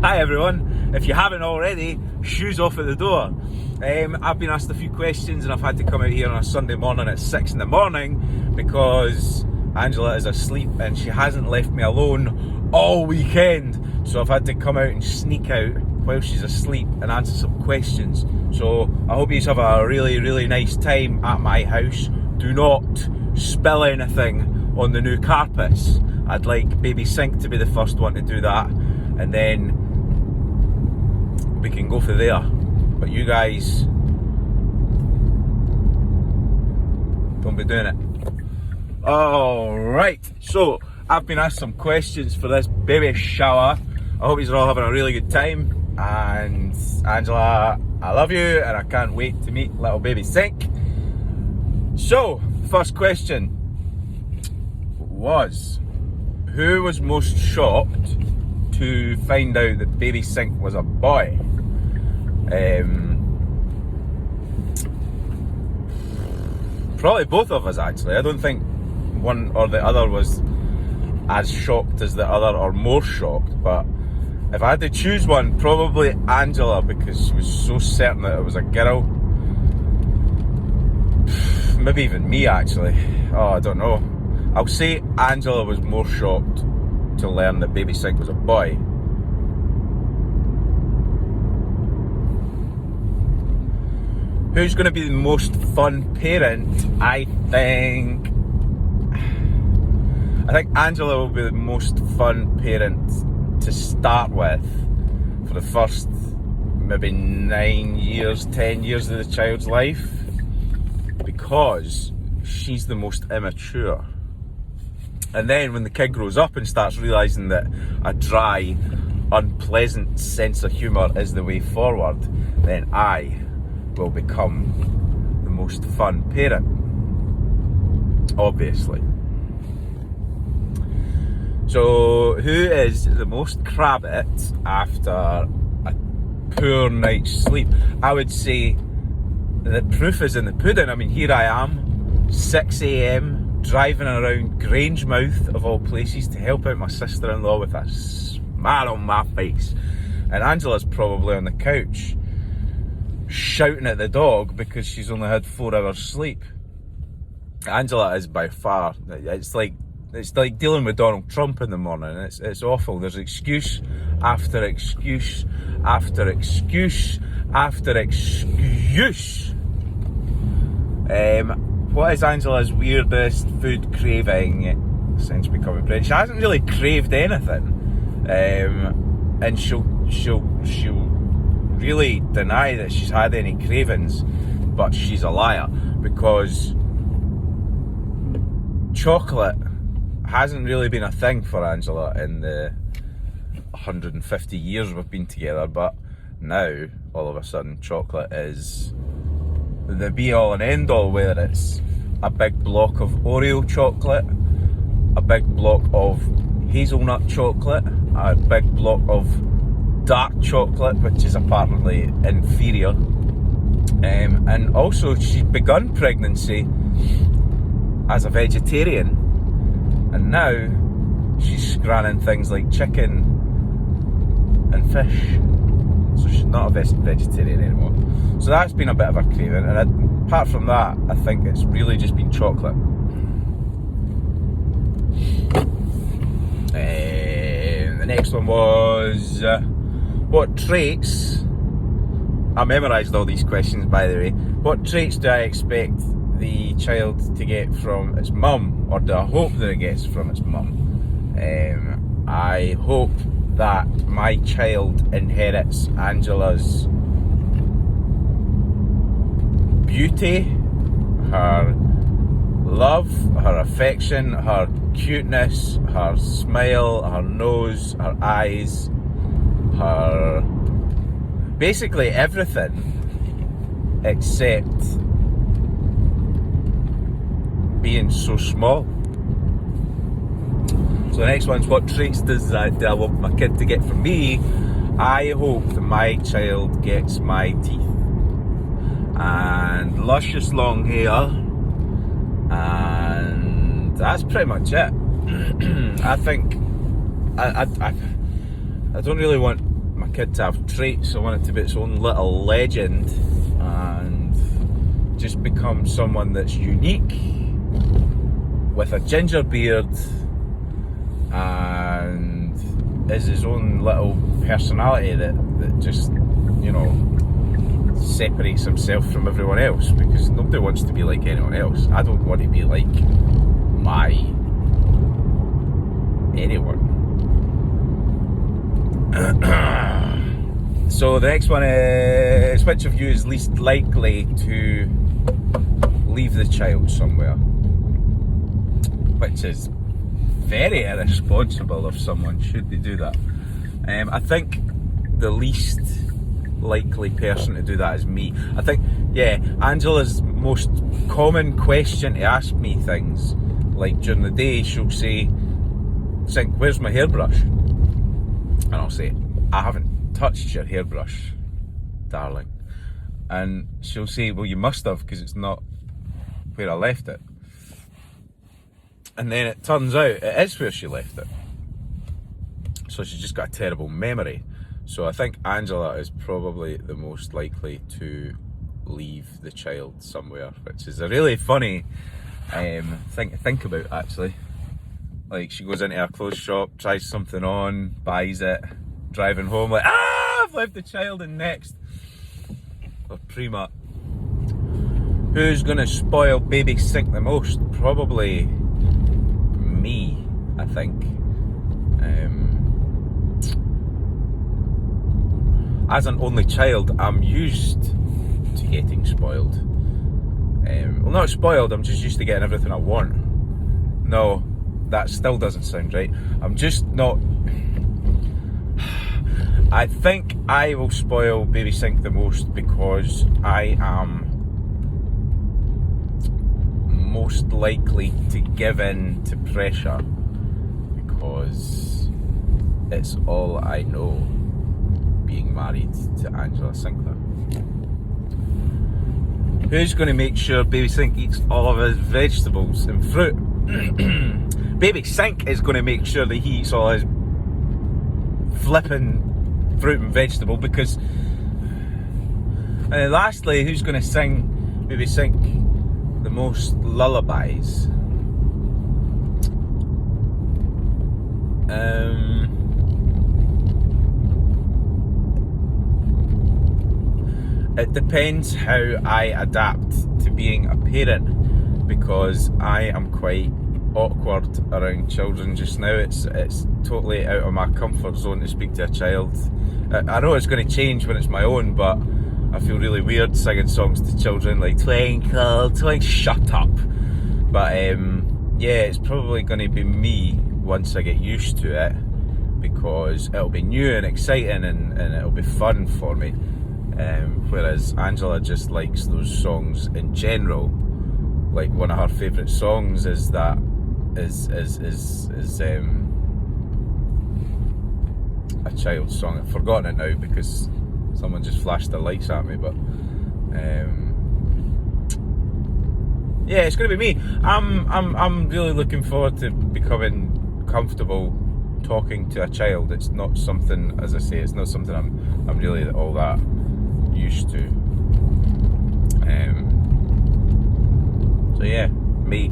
Hi everyone, if you haven't already, shoes off at the door. I've been asked a few questions and I've had to come out here on a Sunday morning at 6 in the morning because Angela is asleep and she hasn't left me alone all weekend. So I've had to come out and sneak out while she's asleep and answer some questions. So I hope you have a really nice time at my house. Do not spill anything on the new carpets. I'd like Baby Sink to be the first one to do that, and then we can go for there. But you guys don't be doing it. Alright, so I've been asked some questions for this baby shower. I hope you're all having a really good time. And Angela, I love you and I can't wait to meet little Baby Sink. So, first question was, who was most shocked to find out that Baby Sink was a boy? Probably both of us, actually. I don't think one or the other was as shocked as the other or more shocked, but if I had to choose one, probably Angela, because she was so certain that it was a girl. Maybe even me, actually. Oh, I don't know. I'll say Angela was more shocked to learn that Baby Sink was a boy. Who's going to be the most fun parent? I think Angela will be the most fun parent to start with for the first maybe 9 years, 10 years of the child's life, because she's the most immature. And then when the kid grows up and starts realising that a dry, unpleasant sense of humour is the way forward, then I will become the most fun parent, obviously. So, who is the most crabbit after a poor night's sleep? I would say the proof is in the pudding. I mean, here I am, 6 a.m, driving around Grangemouth, of all places, to help out my sister-in-law with a smile on my face. And Angela's probably on the couch, shouting at the dog because she's only had 4 hours sleep. Angela is by far, it's like dealing with Donald Trump in the morning. It's awful. There's excuse after excuse after excuse after excuse. What is Angela's weirdest food craving since becoming pregnant? She hasn't really craved anything, and she'll really deny that she's had any cravings, but she's a liar, because chocolate hasn't really been a thing for Angela in the 150 years we've been together, but now all of a sudden chocolate is the be all and end all, whether it's a big block of Oreo chocolate, a big block of hazelnut chocolate, a big block of dark chocolate, which is apparently inferior. And also she's begun pregnancy as a vegetarian, and now she's scranning things like chicken and fish. So she's not a vegetarian anymore. So that's been a bit of a craving, and apart from that, I think it's really just been chocolate. The next one was, what traits, I memorised all these questions by the way, what traits do I expect the child to get from its mum, or do I hope that it gets from its mum? I hope that my child inherits Angela's beauty, her love, her affection, her cuteness, her smile, her nose, her eyes, her basically everything except being so small. So the next one's, what traits do I want my kid to get from me? I hope that my child gets my teeth and luscious long hair, and that's pretty much it. I think I don't really want my kid to have traits. I want it to be its own little legend and just become someone that's unique with a ginger beard and is his own little personality that just, you know, separates himself from everyone else, because nobody wants to be like anyone else. I don't want to be like my anyone. So the next one is, which of you is least likely to leave the child somewhere? Which is very irresponsible of someone, should they do that. I think the least likely person to do that is me. I think, yeah, Angela's most common question to ask me things, like during the day, she'll say, Sink, where's my hairbrush? And I'll say, I haven't touched your hairbrush, darling. And she'll say, well, you must have, because it's not where I left it. And then it turns out it is where she left it. So she's just got a terrible memory. So I think Angela is probably the most likely to leave the child somewhere, which is a really funny thing to think about, actually. Like, she goes into a clothes shop, tries something on, buys it, driving home like, I've left the child in next. Or Prima. Who's gonna spoil baby Sink the most? Probably me, I think. As an only child, I'm used to getting spoiled. Well, not spoiled, I'm just used to getting everything I want. No, that still doesn't sound right. I'm just not... I think I will spoil baby Sink the most because I am most likely to give in to pressure, because it's all I know, being married to Angela Sinclair. Who's going to make sure baby Sink eats all of his vegetables and fruit? Baby Sink is going to make sure that he eats all his flipping fruit and vegetable, because... And then lastly, who's going to sing baby Sink the most lullabies? It depends how I adapt to being a parent, because I am quite awkward around children just now. It's totally out of my comfort zone to speak to a child. I know it's going to change when it's my own, but I feel really weird singing songs to children like Twinkle, Twinkle, shut up. But yeah, it's probably going to be me once I get used to it, because it'll be new and exciting and it'll be fun for me. Whereas Angela just likes those songs in general. Like, one of her favourite songs is a child's song. I've forgotten it now because someone just flashed their lights at me, but yeah, it's going to be me. I'm really looking forward to becoming comfortable talking to a child. It's not something, as I say, it's not something I'm really all that used to. So yeah, me.